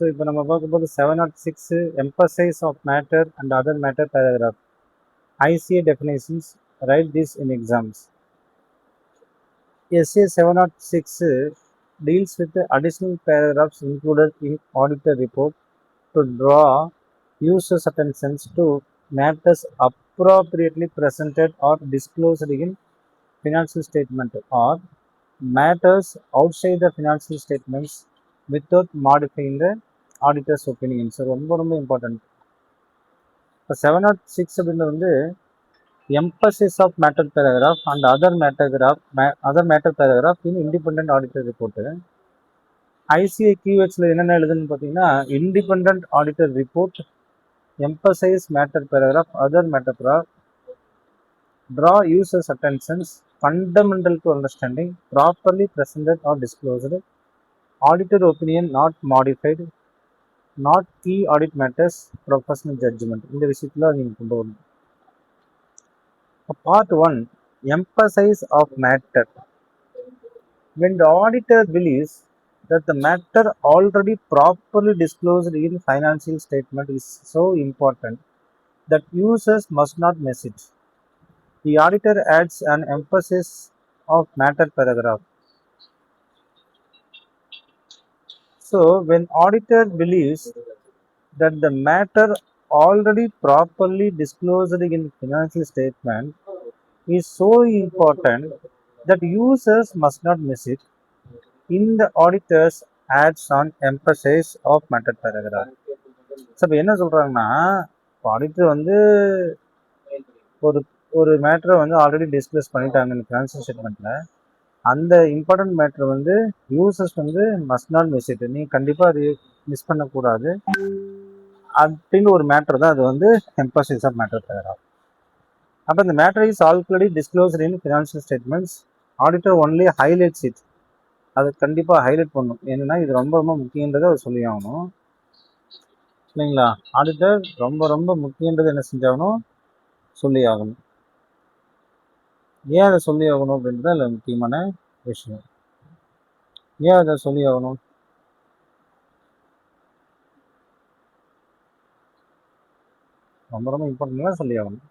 So இப்போ நம்ம பார்க்கும்போது 706 emphasis of matter and other matter paragraph. ICA definitions, write this in exams. SA 706 deals with the additional paragraphs included in auditor report to draw users' attention to matters appropriately presented or disclosed in financial statement or matters outside the financial statements without modifying the auditor's opinion. So ரொம்ப ரொம்ப important. இப்போ 706 அப்படின்றது வந்து emphasis of matter paragraph and other matter paragraph in independent auditor report. ICA keywordsல என்னென்ன எழுதுன்னு பார்த்தீங்கன்னா independent auditor report, emphasize matter paragraph, other matter paragraph, draw users' attentions, fundamental to understanding, properly presented or disclosed, auditor opinion not modified, not key audit matters, professional judgment. இந்த விஷயத்துல நீங்கள் கொண்டு வரணும். Part 1, emphasis of matter. When the auditor believes that the matter already properly disclosed in financial statement is so important that users must not miss it, the auditor adds an emphasis of matter paragraph. So when auditor believes that the matter already properly disclosed in financial statement is so important that users must not miss it, in the auditors adds on emphasis of matter paragraph. So இப்போ என்ன சொல்கிறாங்கன்னா, இப்போ auditor வந்து ஒரு ஒரு மேட்டரை வந்து already discuss பண்ணிட்டாங்க இந்த ஃபினான்ஷியல் ஸ்டேட்மெண்ட்டில். அந்த இம்பார்ட்டன்ட் மேட்ரு வந்து யூசர்ஸ் வந்து மஸ்ட் நாட் மிஸ் இட், நீங்கள் கண்டிப்பாக அது மிஸ் பண்ணக்கூடாது அப்படின்னு ஒரு மேட்ரு தான் அது வந்து எம்பசிஸ் ஆஃப் மேட்டர் பேராகிராஃப். அப்போ இந்த matter is already disclosed in financial statements, auditor only highlights it. அது கண்டிப்பாக ஹைலைட் பண்ணணும். என்னென்னா இது ரொம்ப ரொம்ப முக்கியன்றதை அவர் சொல்லி ஆகணும், இல்லைங்களா? ஆடிட்டர் ரொம்ப ரொம்ப முக்கியன்றது என்ன செஞ்சாகணும், சொல்லி ஆகணும். ஏன் அதை சொல்லி ஆகணும் அப்படின்றது அதில் முக்கியமான விஷயம். ஏன் அதை சொல்லி ஆகணும்? ரொம்ப ரொம்ப இம்பார்ட்டன்ட்லாம் சொல்லி ஆகணும்.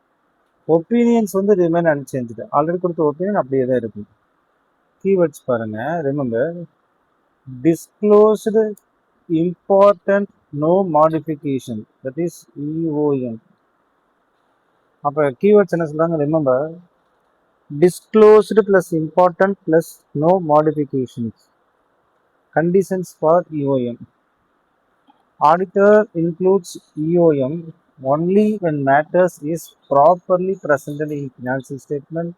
ஒப்பீனியன்ஸ் வந்து ரிமைன் அன்சேஞ்ச்டு, ஆல்ரெடி கொடுத்த ஒப்பீனியன் அப்படியே தான் இருக்கும். கீவேர்ட்ஸ் பாருங்க, remember disclosed, important, no modification, that is EOM. அப்போ கீவேர்ட்ஸ் என்ன சொல்றாங்க? Remember disclosed plus important plus no modifications. Conditions for EOM. Auditor includes EOM only when matters is properly presented in financial statement,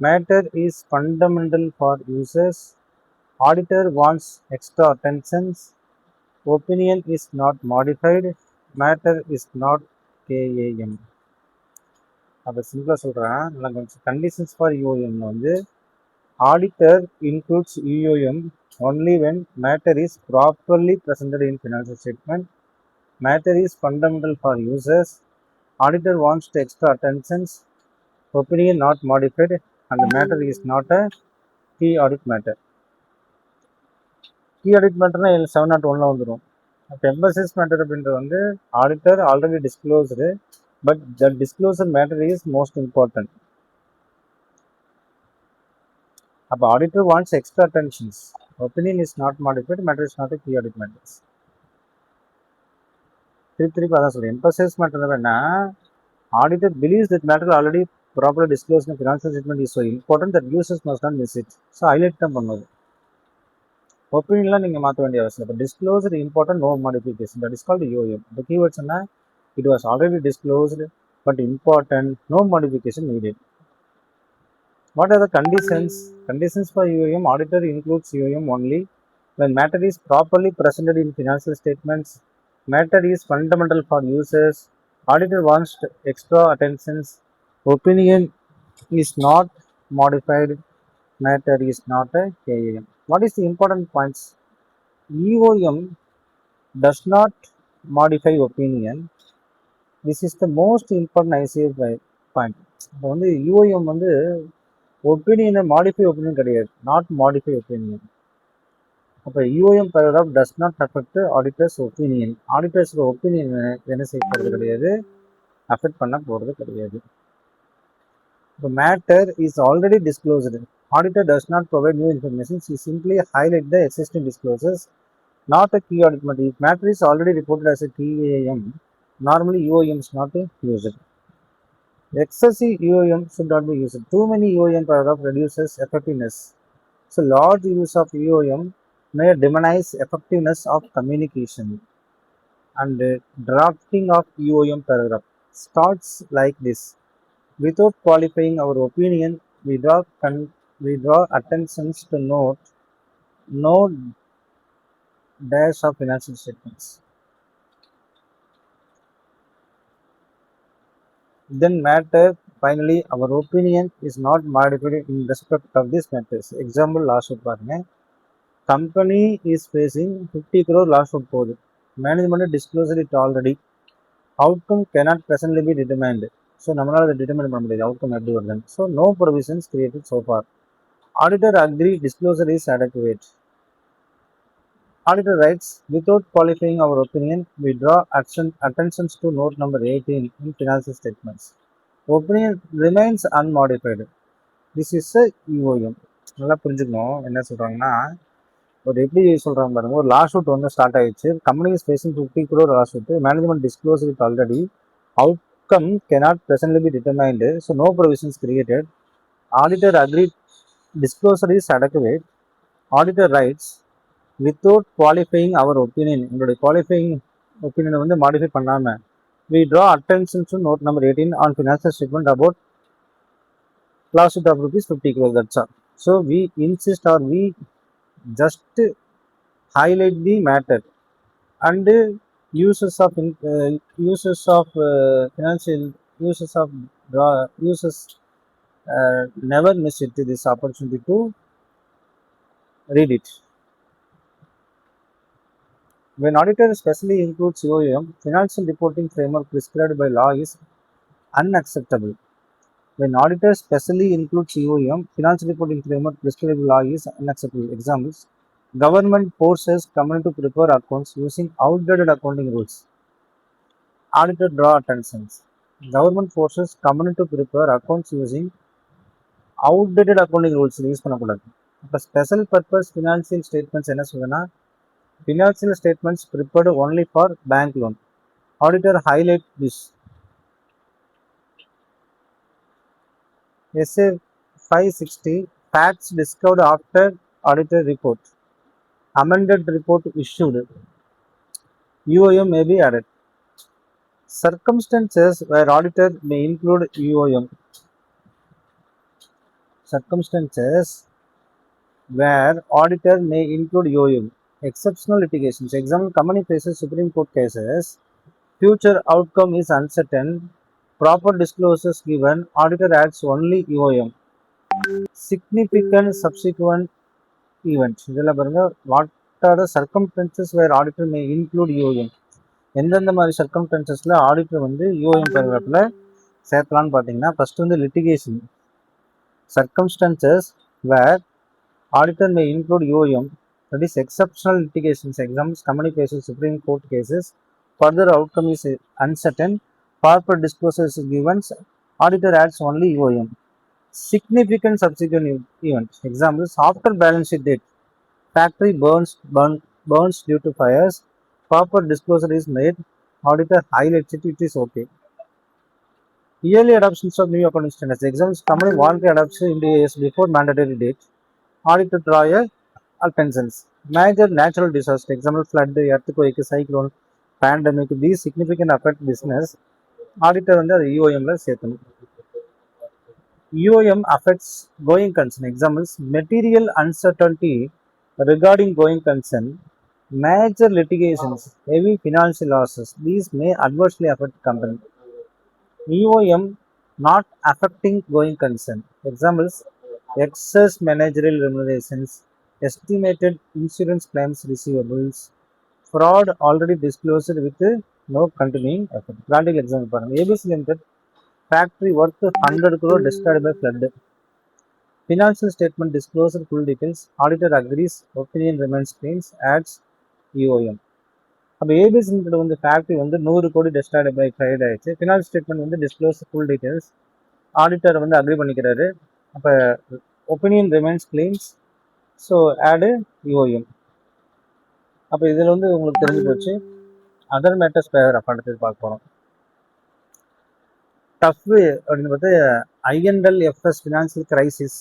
matter is fundamental for users, auditor wants extra attentions, opinion is not modified, matter is not KAM. அப்போ சிம்பிளாக சொல்கிறேன், நல்லா கொஞ்சம். Conditions for EOM வந்து auditor includes EOM only when matter is properly presented in financial statement, matter is fundamental for users, auditor wants to extra attentions, opinion not modified, and the matter is not a key audit matter. Key audit மேட்டர்னா 701 வந்துடும். அப்போ emphasis matter அப்படின்றது வந்து auditor already disclosed, but the disclosure matter is most important. அப்போ auditor wants extra attentions, opinion is not modified, matter is not key audit matters. திருப்பி அதான் சொல்றேன், emphasis matter என்ன, auditor believes that matter already properly disclosed in financial statement is so important that users must not miss it. So highlight தான் பண்ணுவது. ஒப்பீனியன்லாம் நீங்கள் மாற்ற வேண்டிய அவசியம். இப்போ disclosed, important, no modification, that is called EOM. இந்த கீவேர்ட்ஸ் என்ன, it was already disclosed but important, no modification needed. What are the conditions? Conditions for EOM. Auditor includes EOM only when matter is properly presented in financial statements, matter is fundamental for users, auditor wants extra attentions, opinion is not modified, matter is not a KAM. What is the important points? EOM does not modify opinion. This is the most important ICA point. இப்போ வந்து EOM வந்து ஒப்பீனியனை modify opinion கிடையாது, not modify opinion. அப்போ யூஓஎம் paragraph does not affect auditor's opinion. Auditor's opinion என்ன செய்ய போகிறது கிடையாது, affect பண்ண போகிறது கிடையாது. The matter is already disclosed. Auditor does not provide new information. She simply highlight the existing disclosures, not a key audit matter. If matter is already reported as a TAM, normally UOM is not used. Excessive UOM should not be used. Too many UOM paragraph reduces effectiveness. So large use of UOM may diminish effectiveness of communication. And drafting of UOM paragraph starts like this. Without qualifying our opinion, we draw attentions to note no dash of financial statements. Then matter, finally, our opinion is not modified in respect of this matters. Example, lawsuit பாருங்க. Company is facing 50 crore lawsuit போகுது. Management disclosed it already. Outcome cannot presently be determined. So நம்மளால அதை determine பண்ண முடியாது. Outcome எப்படி வருதுன்னு. So no provisions created so far. Auditor agree disclosure is adequate. Auditor writes, without qualifying our opinion, we draw attentions to note number 18 in financial statements. Opinion remains unmodified. This is a UOM. நல்லா புரிஞ்சுக்கணும் என்ன சொல்கிறாங்கன்னா, ஒரு எப்படி சொல்கிறாங்க பாருங்க, ஒரு லா shoot வந்து ஸ்டார்ட் ஆயிடுச்சு. Company is facing 50 crore law shoot. Management disclose it already. Outcome cannot presently be determined. So no provisions created. Auditor agreed disclosure is adequate. Auditor writes, without qualifying our opinion, எங்களுடைய qualifying ஒப்பீனியனை வந்து modify பண்ணாமல், we draw attention to note number 18 on financial statement about lawsuit of rupees 50 crore. That's all. So we insist or we just highlight the matter and uses of financial uses never miss it this opportunity to read it. When auditor specially includes UOM, financial reporting framework prescribed by law is unacceptable. When auditor specially includes UOM, financial reporting framework prescribed by law is unacceptable. Examples: government forces company to prepare accounts using outdated accounting rules. Auditor draw attentions. Government forces company to prepare accounts using outdated accounting rules. Use பண்ணக்கூடாது. இப்போ special purpose financial statements என்ன சொல்லுன்னா, financial statements prepared only for bank loan. Auditor highlight this. SA 560 facts discovered after auditor report. Amended report issued. UOM may be added. Circumstances where auditor may include UOM. Circumstances where auditor may include UOM. Exceptional litigations. Example, company faces Supreme Court cases. Future outcome is uncertain. Proper disclosures given. Auditor adds only UOM. Significant subsequent events. இதில் பாருங்க, what are the circumstances where auditor may include UOM? எந்தெந்த மாதிரி சர்க்கம்ஸ்டன்சஸில் auditor வந்து யூஓஎம் பேராகிராஃபில் சேர்க்கலான்னு பார்த்தீங்கன்னா, first வந்து litigation. Circumstances where auditor may include UOM, that is exceptional litigations. Examples, company faces Supreme Court cases, further outcome is uncertain, proper disclosures given, auditor adds only UOM. Significant subsequent events. Examples, after balance sheet date, factory burns due to fires, proper disclosure is made, auditor highlights it, it is okay. Yearly adoptions of new accounting standards. Examples, company voluntary adoption into years before mandatory date, auditor draw attentions. Major natural disaster. Example, flood, earthquake, cyclone, pandemic. These significant affect business. Auditor வந்து அது UOMல சேர்க்கணும். UOM affects going concern. Examples, material uncertainty regarding going concern, major litigations, heavy financial losses. These may adversely affect company. UOM not affecting going concern. Examples, excess managerial remunerations, estimated insurance claims receivables, fraud already disclosed with no continuing effect. Practical example, ABC Limited factory worth 100 crore destroyed by flood. Financial statement disclosure full details. Auditor agrees. Opinion remains clean. Adds EOM. அப்போ ABS limited வந்து factory வந்து 100 கோடி destroyed by trade ஆயிடுச்சு. Finance statement வந்து disclose full details. Auditor வந்து agri பண்ணிக்கிறாரு. அப்போ opinion remains cleans. So ஆடு யூஓஎம். அப்போ இதில் வந்து உங்களுக்கு தெரிஞ்சு போச்சு. அதர் மேட்டர்ஸ் பேராகிராஃப் அடுத்தது பார்க்க போகிறோம். டஃப் அப்படின்னு பார்த்து INL FS financial crisis,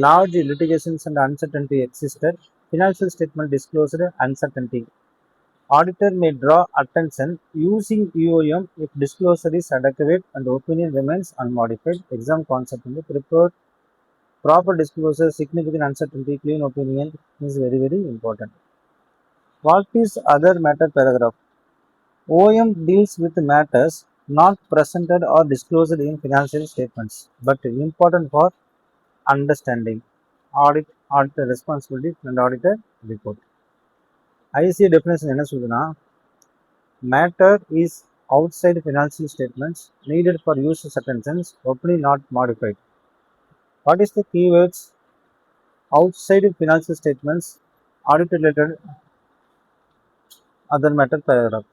large litigations and uncertainty existed, financial statement disclosed uncertainty. Auditor may draw attention using EOM if disclosure is adequate and opinion remains unmodified. Exam concept in the prepared proper disclosure, significant uncertainty, clean opinion is very, very important. What is other matter paragraph? OM deals with matters not presented or disclosed in financial statements, but important for understanding auditor responsibility and auditor report. ICA definition என்ன சொல்லுதுன்னா, matter is outside financial statements needed for use sentences opinion not modified. What is the keywords? Outside financial statements, audit related, other matter paragraph.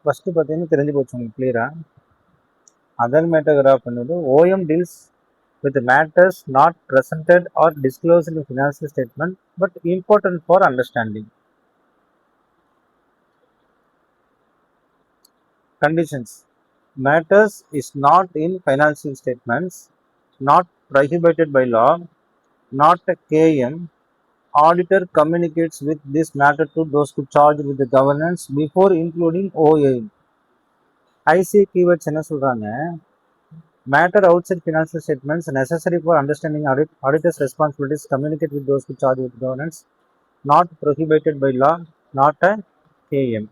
First பார்த்தீங்கன்னா தெரிஞ்சு போச்சு உங்களுக்கு கிளியராக. Other matter பண்ணுறது OM deals with matters not presented or disclosed in the financial statement but important for understanding. Conditions: matters is not in financial statements, not prohibited by law, not a KM. Auditor communicates with this matter to those who charge with the governance before including OM. I see keywords என்ன சொல்கிறாங்க? Matter outside financial statements necessary for understanding auditor's responsibilities, communicate with those who charge with governance, not prohibited by law, not a KM.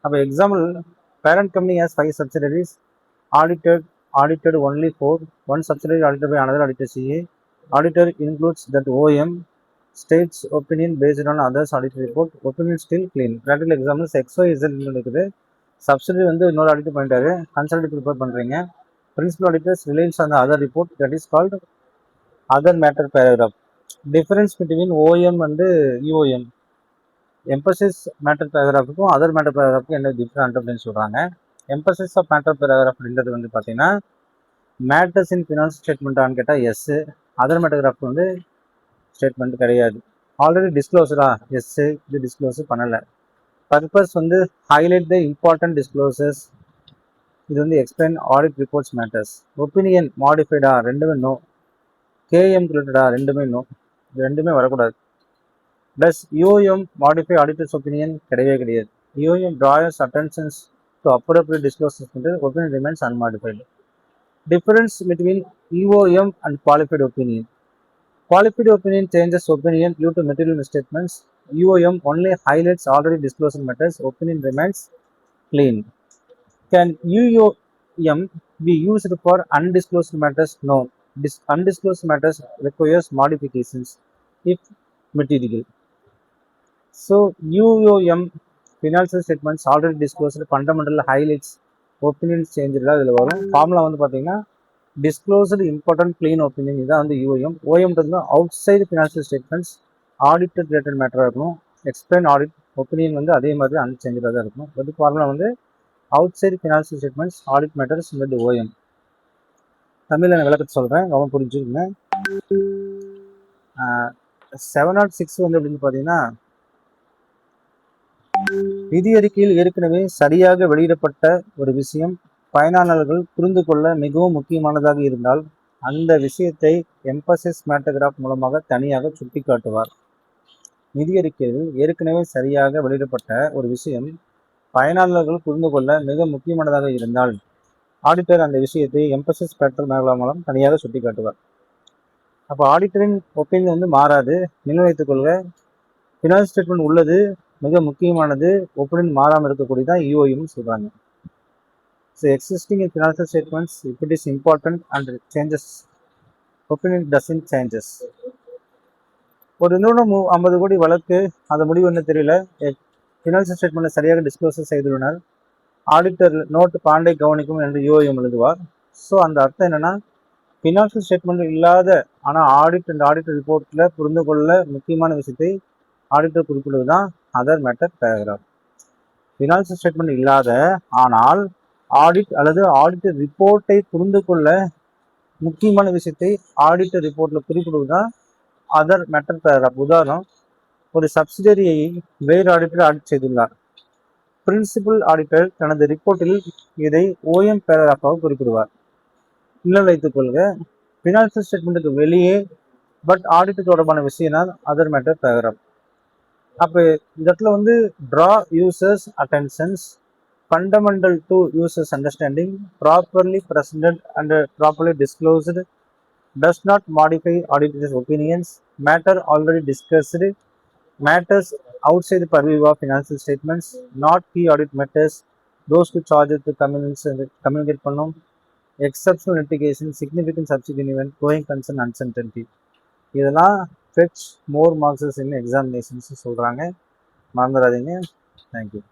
Now, example, parent company has 5 subsidiaries, audited only 4, one subsidiary audited by another auditor CA. Auditor includes that OM, states opinion based on others audit report, opinion still clean. Practical examples, XYZ இருக்குது, subsidiary வந்து இன்னொரு audit பண்ணிட்டாரு, consult prepare பண்ணுறீங்க, principal auditors relies on the other report, that is called other matter paragraph. Difference between OM and EOM. Emphasis matter paragraphுக்கும் other matter பேராகிராஃபுக்கும் என்ன different அப்படின்னு சொல்கிறாங்க. எம்பசிஸ் ஆஃப் மேட்டர் பேராகிராஃப் அப்படின்றது வந்து பார்த்தீங்கன்னா, மேட்டர்ஸ் இன் ஃபினான்ஸ் ஸ்டேட்மெண்ட்டான்னு கேட்டால் எஸ்ஸு, அதர் மேட்டர்கிராஃப் வந்து ஸ்டேட்மெண்ட் கிடையாது. ஆல்ரெடி டிஸ்க்ளோஸரா? எஸ்ஸு, இது டிஸ்க்ளோஸ் பண்ணலை. பர்பஸ் வந்து ஹைலைட் த இம்பார்ட்டன்ட் டிஸ்க்ளோசர்ஸ், இது வந்து explain audit reports matters. Opinion மாடிஃபைடா? ரெண்டுமே நோ. கேஎம் ரிலேட்டடா? ரெண்டுமே நோ. இது ரெண்டுமே வரக்கூடாது. Plus UOM modify auditors opinion கிடையவே கிடையாது. UOM draws attentions to appropriate disclosures வந்து opinion remains unmodified. Difference between EOM and qualified opinion. Qualified opinion changes opinion due to material misstatements. EOM only highlights already disclosed matters. Opinion remains clean. Can EOM be used for undisclosed matters? No. Undisclosed matters requires modifications if material. So EOM financial statements already disclosed fundamental highlights opinion change இதில் வரும். Formula வந்து பார்த்தீங்கன்னா disclosed important clean opinion, இதான் வந்து EOM. OM வந்து outside financial statements audited related matter இருக்கணும். explain audit opinion வந்து அதே மாதிரி அன்சேஞ்சடாக தான் இருக்கணும். பட் ஃபார்முலா வந்து outside financial statements audit matters இந்த OM. தமிழில் நான் விளக்கத்தை சொல்கிறேன், ரொம்ப புரிஞ்சுக்கோங்க. 706 வந்து அப்படின்னு பார்த்தீங்கன்னா, நிதி அறிக்கையில் ஏற்கனவே சரியாக வெளியிடப்பட்ட ஒரு விஷயம் பயனாளர்கள் புரிந்து கொள்ள மிகவும் முக்கியமானதாக இருந்தால் அந்த விஷயத்தை எம்பசிஸ் மேட்டர்கிராஃப் மூலமாக தனியாக சுட்டி காட்டுவார். நிதி அறிக்கையில் ஏற்கனவே சரியாக வெளியிடப்பட்ட ஒரு விஷயம் பயனாளர்கள் புரிந்து கொள்ள மிக முக்கியமானதாக இருந்தால் ஆடிட்டர் அந்த விஷயத்தை எம்பசிஸ் மேட்டர் மூலம் தனியாக சுட்டி காட்டுவார். அப்போ ஆடிட்டரின் ஒப்பீனியன் வந்து மாறாது. நினைவு வைத்துக் கொள்க, ஃபினான்ஸ் ஸ்டேட்மெண்ட் உள்ளது, மிக முக்கியமானது, ஒப்பீனியன் மாறாமல் இருக்கக்கூடியதான் EOM சொல்கிறாங்க. So existing in financial statements if it is important and changes, opinion doesn't changes. ஒரு நிறுவனம் 50 கோடி வழக்கு, அந்த முடிவு என்ன தெரியல, ஃபினான்சியல் ஸ்டேட்மெண்ட்டில் சரியாக டிஸ்க்ளோசர் செய்துள்ளனர், ஆடிட்டர் நோட் பாண்டை கவனிக்கும் என்று யூஐஎம் எழுதுவார். ஸோ அந்த அர்த்தம் என்னென்னா, ஃபினான்சியல் ஸ்டேட்மெண்ட் இல்லாத ஆனால் ஆடிட் அண்ட் ஆடிட்டர் ரிப்போர்ட்டில் புரிந்து கொள்ள முக்கியமான விஷயத்தை ஆடிட்டர் குறிப்பிடுவது தான் other matter paragraph. Financial statement இல்லாத ஆனால் ஆடிட் அல்லது ஆடிட்டர் ரிப்போர்ட்டை புரிந்து கொள்ள முக்கியமான விஷயத்தை ஆடிட்டர் ரிப்போர்ட்டில் குறிப்பிடுவது தான் அதர் மேட்டர் பேராகிராஃப். உதாரணம், ஒரு சப்சிடரியை வேறு ஆடிட்டர் ஆடிட் செய்துள்ளார். பிரின்சிபல் ஆடிட்டர் தனது ரிப்போர்ட்டில் இதை ஓஎம் பேராகிராஃபாக குறிப்பிடுவார். இன்னும் வைத்துக் கொள்க, ஃபினான்சியல் ஸ்டேட்மெண்ட்டுக்கு வெளியே பட் ஆடிட் தொடர்பான விஷயம்னா அதர் மேட்டர் பேராகிராஃப். அப்போ இந்த இடத்துல வந்து draw users attentions, fundamental to users understanding, properly presented and properly disclosed, does not modify auditor's opinions, matter already discussed, matters outside the purview of financial statements, not key audit matters, those to charge to communicate பண்ணும், exceptional litigation, significant subsequent event, going concern, uncertainty. இதெல்லாம் fetch more marks in examinations சொல்கிறாங்க, மறந்துடாதீங்க. Thank you.